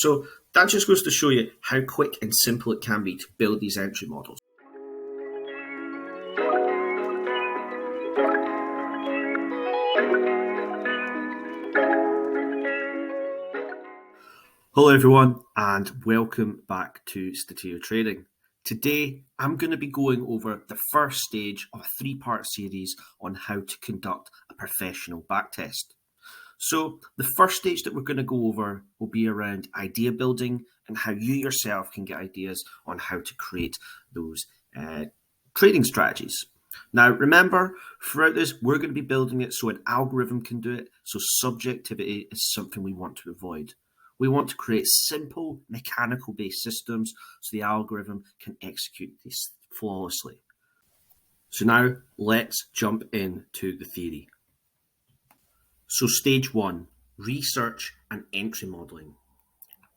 So that just goes to show you how quick and simple it can be to build these entry models. Hello everyone and welcome back to Statio Trading. Today I'm going to be going over the first stage of a three-part series on how to conduct a professional backtest. So the first stage that we're going to go over will be around idea building and how you yourself can get ideas on how to create those trading strategies. Now remember, throughout this we're going to be building it so an algorithm can do it, so subjectivity is something we want to avoid. We want to create simple mechanical based systems so the algorithm can execute this flawlessly. So now let's jump into the theory. So stage one, research and entry modeling.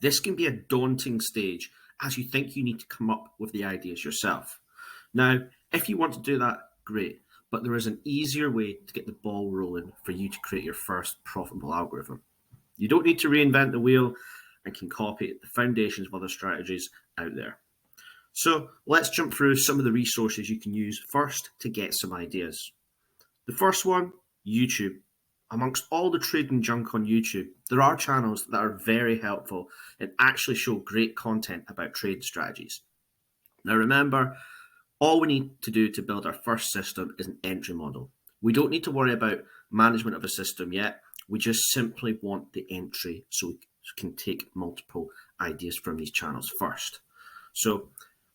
This can be a daunting stage as you think you need to come up with the ideas yourself. Now, if you want to do that, great, but there is an easier way to get the ball rolling for you to create your first profitable algorithm. You don't need to reinvent the wheel and can copy the foundations of other strategies out there. So let's jump through some of the resources you can use first to get some ideas. The first one, YouTube. Amongst all the trading junk on YouTube, there are channels that are very helpful and actually show great content about trading strategies. Now remember, all we need to do to build our first system is an entry model. We don't need to worry about management of a system yet. We just simply want the entry so we can take multiple ideas from these channels first. So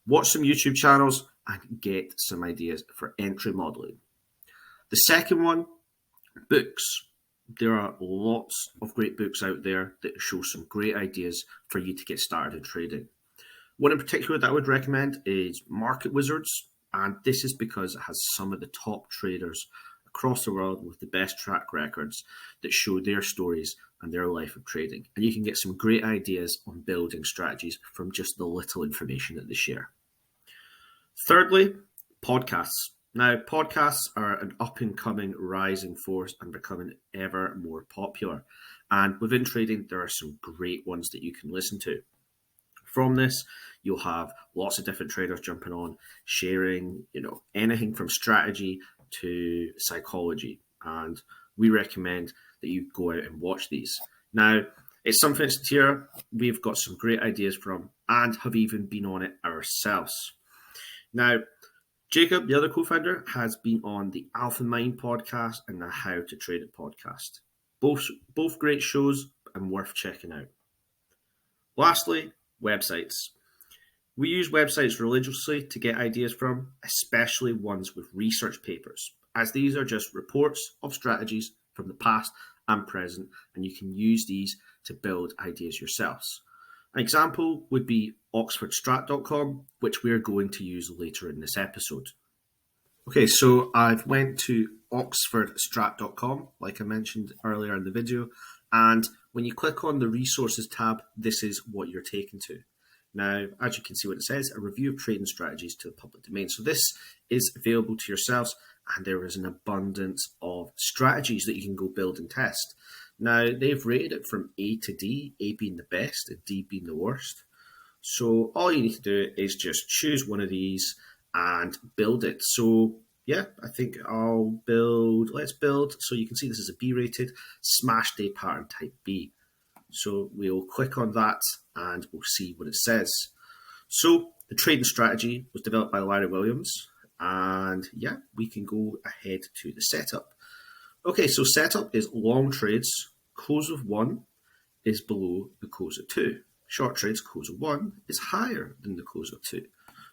watch some YouTube channels and get some ideas for entry modeling. The second one, books. There are lots of great books out there that show some great ideas for you to get started in trading. One in particular that I would recommend is Market Wizards, and this is because it has some of the top traders across the world with the best track records that show their stories and their life of trading. And you can get some great ideas on building strategies from just the little information that they share. Thirdly, podcasts. Now, podcasts are an up-and-coming rising force and becoming ever more popular. And within trading, there are some great ones that you can listen to. From this, you'll have lots of different traders jumping on, sharing, anything from strategy to psychology, and we recommend that you go out and watch these. Now, it's something that's here we've got some great ideas from and have even been on it ourselves. Now, Jacob, the other co-founder, has been on the AlphaMind podcast and the How to Trade It podcast. Both great shows and worth checking out. Lastly, websites. We use websites religiously to get ideas from, especially ones with research papers, as these are just reports of strategies from the past and present, and you can use these to build ideas yourselves. An example would be oxfordstrat.com, which we're going to use later in this episode. Okay, so I've went to oxfordstrat.com, like I mentioned earlier in the video, and when you click on the resources tab, this is what you're taken to. Now, as you can see what it says, a review of trading strategies to the public domain. So this is available to yourselves, and there is an abundance of strategies that you can go build and test. Now, they've rated it from A to D, A being the best and D being the worst. So all you need to do is just choose one of these and build it. So yeah, I think let's build. So you can see this is a B rated smash day pattern type B. So we'll click on that and we'll see what it says. So the trading strategy was developed by Larry Williams, and yeah, we can go ahead to the setup. Okay, so setup is long trades, close of 1 is below the close of 2. Short trades, close of 1 is higher than the close of 2.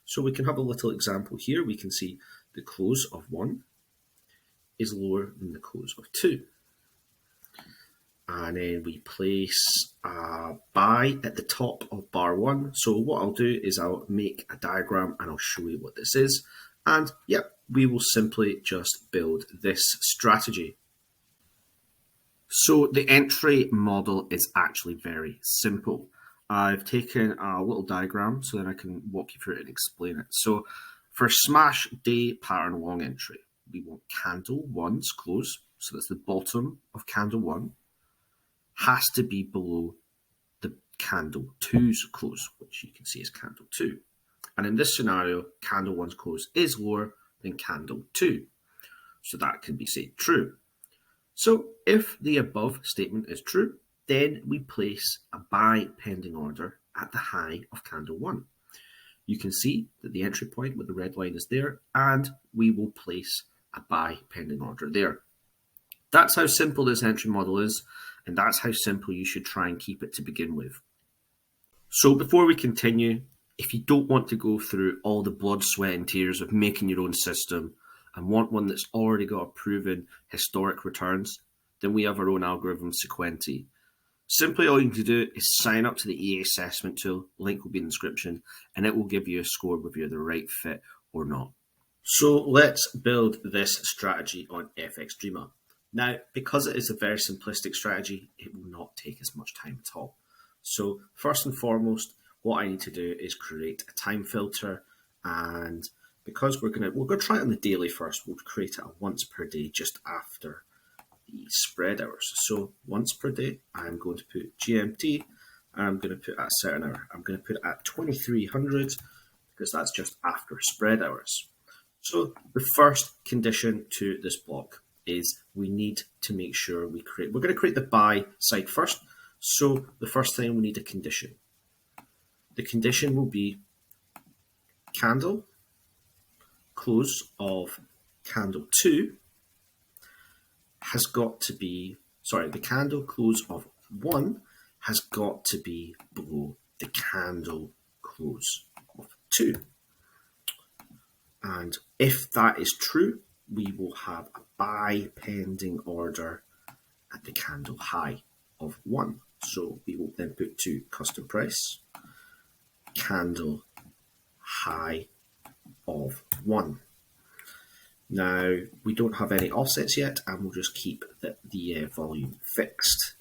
So we can have a little example here. We can see the close of 1 is lower than the close of 2. And then we place a buy at the top of bar 1. So what I'll do is I'll make a diagram and I'll show you what this is. And yep, we will simply just build this strategy. So the entry model is actually very simple. I've taken a little diagram so that I can walk you through it and explain it. So for smash day pattern long entry, we want candle 1's close. So that's the bottom of candle 1 has to be below the candle 2's close, which you can see is candle 2. And in this scenario, candle 1's close is lower than candle 2. So that can be said true. So if the above statement is true, then we place a buy pending order at the high of candle 1. You can see that the entry point with the red line is there, and we will place a buy pending order there. That's how simple this entry model is, and that's how simple you should try and keep it to begin with. So before we continue, if you don't want to go through all the blood, sweat and tears of making your own system and want one that's already got a proven historic returns, then we have our own algorithm, Sequenti. Simply all you need to do is sign up to the EA assessment tool, link will be in the description, and it will give you a score whether you're the right fit or not. So let's build this strategy on FX Dreamer. Now, because it is a very simplistic strategy, it will not take as much time at all. So first and foremost, what I need to do is create a time filter, and because we're going to try it on the daily first, we'll create it at once per day just after the spread hours. So once per day, I'm going to put GMT, and I'm going to put at a certain hour. I'm going to put it at 2300 because that's just after spread hours. So the first condition to this block is we need to make sure we're going to create the buy side first. So the first thing, we need a condition. The condition will be candle close of candle 2 has got to be, the candle close of 1 has got to be below the candle close of 2. And if that is true, we will have a buy pending order at the candle high of 1. So we will then put to custom price, candle high of 1. Now, we don't have any offsets yet, and we'll just keep the volume fixed.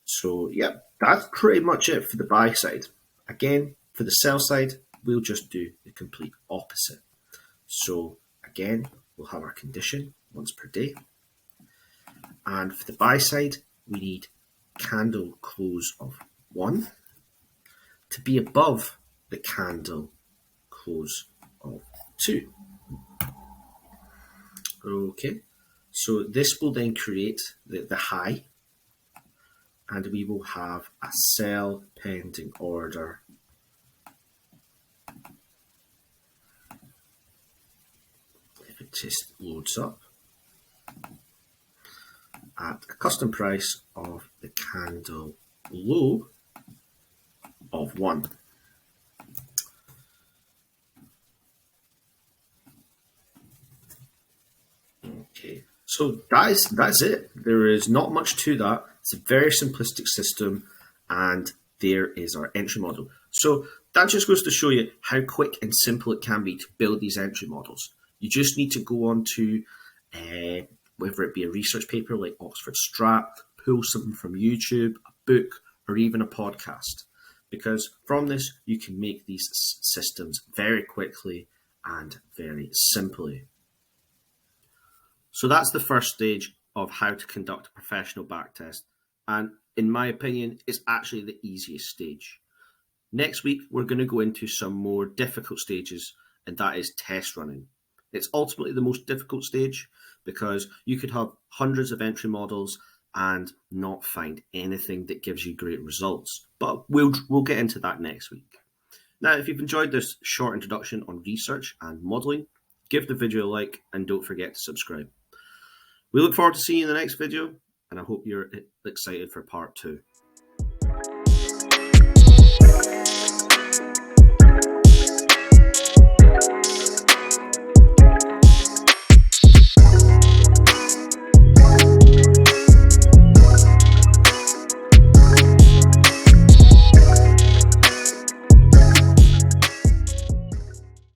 So, yeah, that's pretty much it for the buy side. Again, for the sell side, we'll just do the complete opposite. So, again, we'll have our condition once per day. And for the buy side, we need candle close of 1 to be above the candle close of 2. Okay, so this will then create the high, and we will have a sell pending order if it just loads up at a custom price of the candle low of 1. Okay, so that's it. There is not much to that. It's a very simplistic system, and there is our entry model. So that just goes to show you how quick and simple it can be to build these entry models. You just need to go on to whether it be a research paper like Oxford Strat, pull something from YouTube, a book, or even a podcast. Because from this, you can make these systems very quickly and very simply. So that's the first stage of how to conduct a professional backtest. And in my opinion, it's actually the easiest stage. Next week, we're going to go into some more difficult stages, and that is test running. It's ultimately the most difficult stage because you could have hundreds of entry models and not find anything that gives you great results. But we'll get into that next week. Now, if you've enjoyed this short introduction on research and modeling, give the video a like and don't forget to subscribe. We look forward to seeing you in the next video, and I hope you're excited for part 2.